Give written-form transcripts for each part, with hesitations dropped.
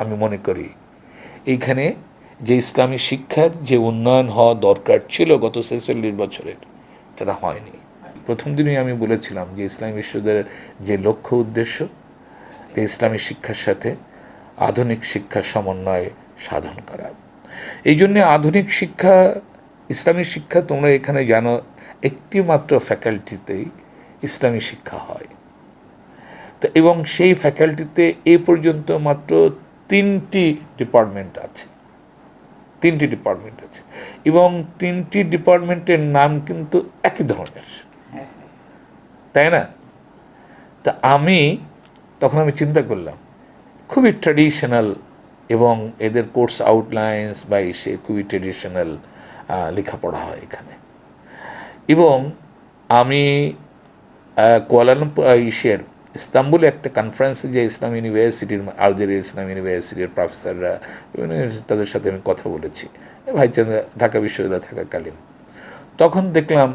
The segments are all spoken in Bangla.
আমি মনে করি এইখানে যে ইসলামী শিক্ষার যে উন্নয়ন হওয়া দরকার ছিল গত ৪৬ বছরের, সেটা হয়নি। প্রথম দিনই আমি বলেছিলাম যে ইসলামী বিশ্ববিদ্যালয়ের যে লক্ষ্য উদ্দেশ্য, ইসলামী শিক্ষার সাথে আধুনিক শিক্ষার সমন্বয় সাধন করা। এই জন্যে আধুনিক শিক্ষা, ইসলামী শিক্ষা, তোমরা এখানে জানো একটি মাত্র ফ্যাকাল্টিতেই ইসলামী শিক্ষা হয়। তো এবং সেই ফ্যাকাল্টিতে এ পর্যন্ত মাত্র 3টি ডিপার্টমেন্ট আছে, 3টি ডিপার্টমেন্ট আছে, এবং 3টি ডিপার্টমেন্টের নাম কিন্তু একই ধরনের, তাই না? তা তখন আমি চিন্তা করলাম, খুবই ট্র্যাডিশনাল, এবং এদের কোর্স আউটলাইন্স বা এসে খুবই ট্র্যাডিশনাল লেখাপড়া হয় এখানে। এবং আমি কুয়ালালামপুর ইস্তাম্বুলে একটা কনফারেন্সে, যে ইসলাম ইউনিভার্সিটির, আলজেরিয়া ইসলাম ইউনিভার্সিটির প্রফেসররা, তাদের সাথে আমি কথা বলেছি ভাইচাঁদ ঢাকা বিশ্ববিদ্যালয়ে থাকাকালীন। তখন দেখলাম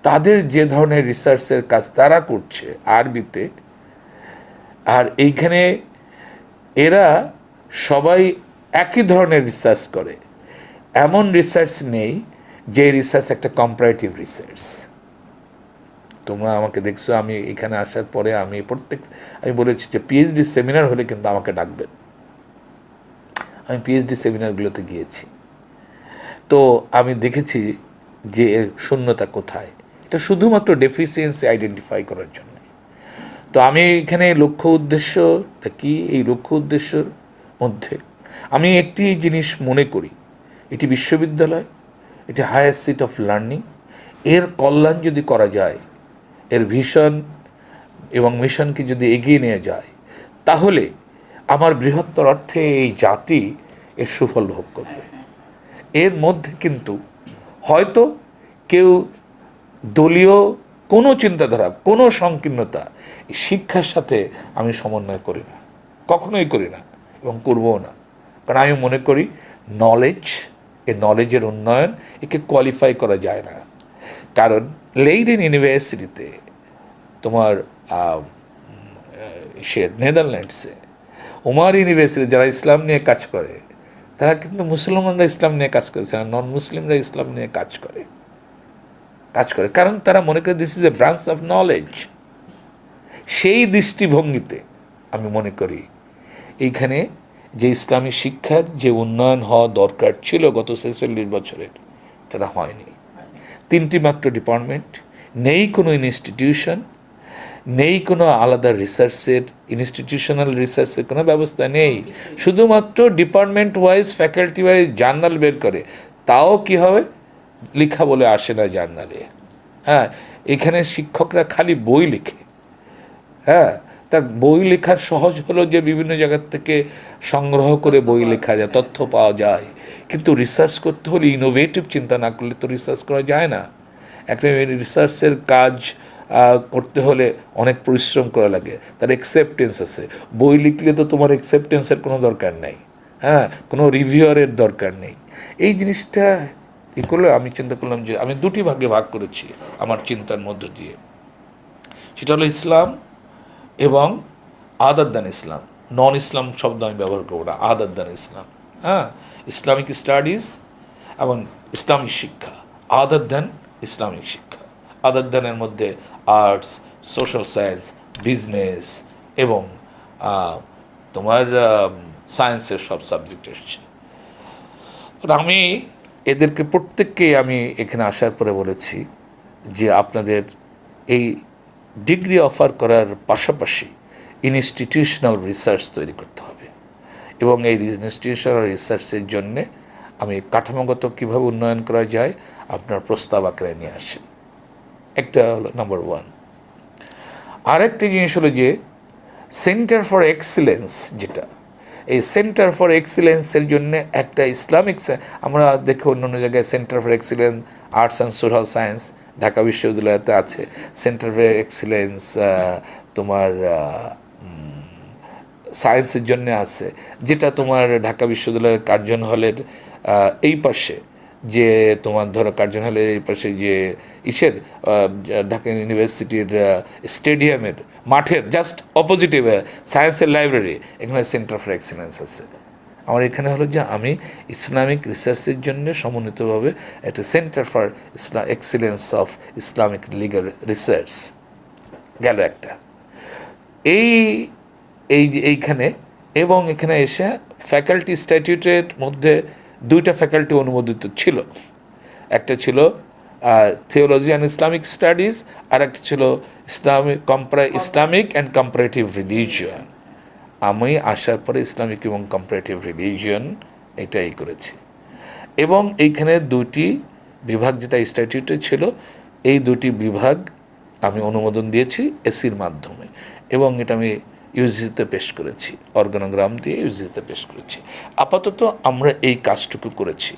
তাদের যে ধরনের রিসার্চের কাজ তারা করছে আরবিতে, আর এইখানে এরা সবাই একই ধরনের রিসার্চ করে। এমন রিসার্চ নেই যে রিসার্চ একটা কম্পারেটিভ রিসার্চ। তোমরা আমাকে দেখছো, আমি এখানে আসার পরে আমি বলেছি যে পিএইচডি সেমিনার হলে কিন্তু আমাকে ডাকবেন। আমি পিএইচডি সেমিনারগুলোতে গিয়েছি, তো আমি দেখেছি যে শূন্যতা কোথায়। এটা শুধুমাত্র ডেফিসিয়েন্সি আইডেন্টিফাই করার জন্য। তো আমি এখানে লক্ষ্য উদ্দেশ্যটা কি, এই লক্ষ্য উদ্দেশ্যের মধ্যে আমি একটি জিনিস মনে করি, এটি বিশ্ববিদ্যালয়, এটি হায়ার সিট অফ লার্নিং, এর কল্যাণ যদি করা যায়, এর ভিশন এবং মিশনকে যদি এগিয়ে নিয়ে যায়, তাহলে আমার বৃহত্তর অর্থে এই জাতি এর সুফল ভোগ করবে। এর মধ্যে কিন্তু হয়তো কেউ দলীয় কোনো চিন্তাধারা, কোনো সংকীর্ণতা শিক্ষার সাথে আমি সমন্বয় করি না, কখনোই করি না, এবং করবও না। কারণ আমি মনে করি নলেজ, এ নলেজের উন্নয়ন, একে কোয়ালিফাই করা যায় না। কারণ লেইডেন ইউনিভার্সিটিতে তোমার নেদারল্যান্ডসে ওমার ইউনিভার্সিটি যারা ইসলাম নিয়ে কাজ করে, তারা কিন্তু মুসলমানরা ইসলাম নিয়ে কাজ করেছে না, নন মুসলিমরা ইসলাম নিয়ে কাজ করে, কারণ তারা মনে করে this is a branch of knowledge. সেই দৃষ্টিভঙ্গিতে আমি মনে করি এইখানে যে ইসলামী শিক্ষার যে উন্নয়ন হওয়া দরকার ছিল গত ৪৬ বছরের, সেটা হয়নি। 3টি মাত্র ডিপার্টমেন্ট, নেই কোনো ইনস্টিটিউশন, নেই কোনো আলাদা রিসার্চের, ইনস্টিটিউশনাল রিসার্চের কোনো ব্যবস্থা নেই। শুধুমাত্র department wise, faculty wise journal বের করে, তাও কি হবে, লেখা বলে আসে না জার্নালে। হ্যাঁ, এখানে শিক্ষকরা খালি বই লিখে। হ্যাঁ, তার বই লেখার সহজ হলো যে বিভিন্ন জায়গার থেকে সংগ্রহ করে বই লেখা যায়, তথ্য পাওয়া যায়, কিন্তু রিসার্চ করতে হলে ইনোভেটিভ চিন্তা না করলে তো রিসার্চ করা যায় না। একটা রিসার্চের কাজ করতে হলে অনেক পরিশ্রম করা লাগে, তার অ্যাকসেপ্টেন্স আছে। বই লিখলে তো তোমার অ্যাকসেপ্টেন্সের কোনো দরকার নেই, হ্যাঁ, কোনো রিভিউয়ারের দরকার নেই। এই জিনিসটা করলে আমি চিন্তা করলাম যে আমি 2টি ভাগে ভাগ করেছি আমার চিন্তার মধ্য দিয়ে। সেটা হলো ইসলাম এবং আদার দ্যান ইসলাম। নন ইসলাম শব্দ আমি ব্যবহার করবো না, আদার দ্যান ইসলাম। হ্যাঁ, ইসলামিক স্টাডিজ এবং ইসলামিক শিক্ষা, আদার দ্যান ইসলামিক শিক্ষা। আদার দ্যানের মধ্যে আর্টস, সোশ্যাল সায়েন্স, বিজনেস এবং তোমার সায়েন্সের সব সাবজেক্ট এসছে। আমি এদেরকে প্রত্যেককেই আমি এখানে আসার পরে বলেছি যে আপনাদের এই ডিগ্রি অফার করার পাশাপাশি ইনস্টিটিউশনাল রিসার্চ তৈরি করতে হবে, এবং এই ইনস্টিটিউশনাল রিসার্চের জন্যে আমি কাঠামোগত কীভাবে উন্নয়ন করা যায় আপনার প্রস্তাব আকারে নিয়ে আসেন। একটা হলো নাম্বার 1। আরেকটা জিনিস হলো যে সেন্টার ফর এক্সিলেন্স, যেটা এই সেন্টার ফর এক্সিলেন্সের জন্য একটা ইসলামিক, আমরা দেখি অন্য অন্য জায়গায় centre for excellence arts and social science Dhaka বিশ্ববিদ্যালয়তে আছে, সেন্টার ফর এক্সিলেন্স তোমার সায়েন্সের জন্য আছে, যেটা তোমার ঢাকা বিশ্ববিদ্যালয়ের কার্জন হলের এই পাশে যে তোমার ধরো কার্জন হলের এই পাশে যে ইসের ঢাকা ইউনিভার্সিটির স্টেডিয়ামের মাঠের জাস্ট অপোজিটে সায়েন্সের লাইব্রেরি, এখানে সেন্টার ফর এক্সিলেন্স আছে। আমার এখানে হলো যে আমি ইসলামিক রিসার্চের জন্য সমন্বিতভাবে একটা centre for excellence of Islamic legal research গেল একটা এই এইখানে। এবং এখানে এসে ফ্যাকাল্টি স্ট্যাটিউটের মধ্যে দুইটা ফ্যাকাল্টি অনুমোদিত ছিল, একটা ছিল থিওলজি অ্যান্ড ইসলামিক স্টাডিজ, আর একটা ছিল ইসলামিক অ্যান্ড কম্পারেটিভ রিলিজিয়ন। আমি আসার পরে ইসলামিক এবং কম্পারেটিভ রিলিজিয়ন এটাই করেছি। এবং এইখানে দুটি বিভাগ যেটা স্ট্যাটিউটে ছিল, এই দুটি বিভাগ আমি অনুমোদন দিয়েছি এসির মাধ্যমে, এবং এটা আমি ইউজিতে পেশ করেছি, অর্গানোগ্রাম দিয়ে ইউজিতে পেশ করেছি। আপাতত আমরা এই কাজটুকু করেছি।